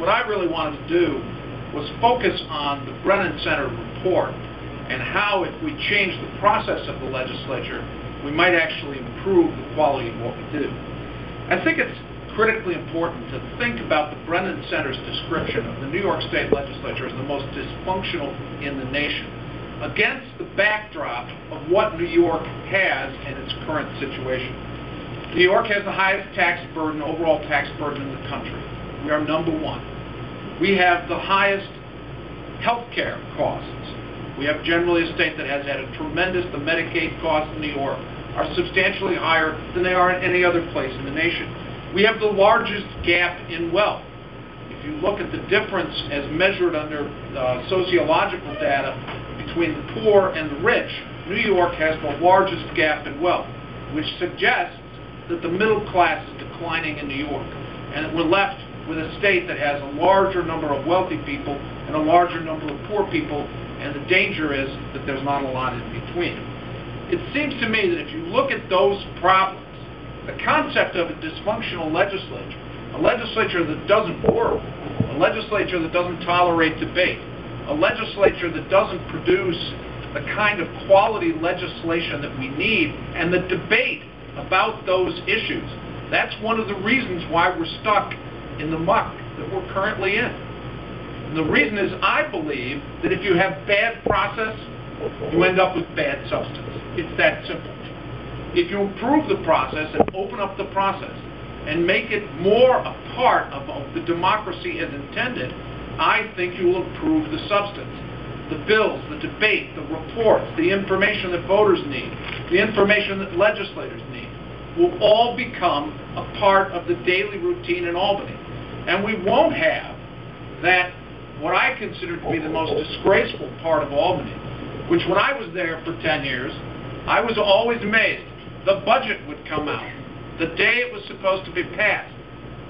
what I really wanted to do was focus on the Brennan Center report and how, if we change the process of the legislature, we might actually improve the quality of what we do. I think it's critically important to think about the Brennan Center's description of the New York State Legislature as the most dysfunctional in the nation, against the backdrop of what New York has in its current situation. New York has the highest tax burden, overall tax burden in the country. We are number one. We have the highest health care costs. We have generally a state that has had a tremendous, the Medicaid costs in New York are substantially higher than they are in any other place in the nation. We have the largest gap in wealth. If you look at the difference as measured under sociological data between the poor and the rich, New York has the largest gap in wealth, which suggests that the middle class is declining in New York, and that we're left with a state that has a larger number of wealthy people and a larger number of poor people, and the danger is that there's not a lot in between. It seems to me that if you look at those problems, the concept of a dysfunctional legislature, a legislature that doesn't work, a legislature that doesn't tolerate debate, a legislature that doesn't produce the kind of quality legislation that we need, and the debate about those issues, that's one of the reasons why we're stuck in the muck that we're currently in. And the reason is, I believe that if you have bad process, you end up with bad substance. It's that simple. If you improve the process and open up the process and make it more a part of the democracy as intended, I think you will improve the substance. The bills, the debate, the reports, the information that voters need, the information that legislators need, will all become a part of the daily routine in Albany. And we won't have that, what I consider to be the most disgraceful part of Albany, which when I was there for 10 years, I was always amazed. The budget would come out the day it was supposed to be passed.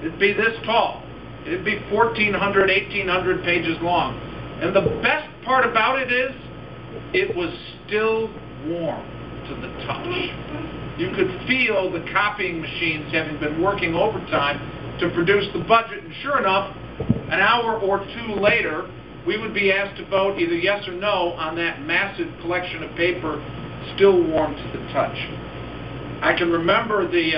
It'd be this tall. It'd be 1,400, 1,800 pages long. And the best part about it is, it was still warm to the touch. You could feel the copying machines having been working overtime to produce the budget, and sure enough, an hour or two later, we would be asked to vote either yes or no on that massive collection of paper, still warm to the touch. I can remember the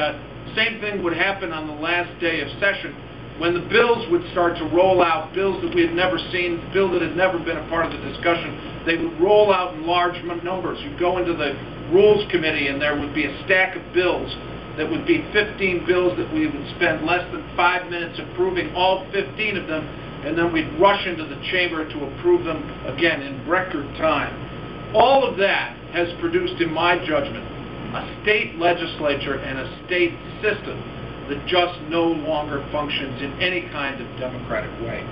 same thing would happen on the last day of session, when the bills would start to roll out, bills that we had never seen, bills that had never been a part of the discussion. They would roll out in large numbers. You'd go into the Rules Committee and there would be a stack of bills that would be 15 bills that we would spend less than 5 minutes approving all 15 of them, and then we'd rush into the chamber to approve them again in record time. All of that has produced, in my judgment, a state legislature and a state system that just no longer functions in any kind of democratic way.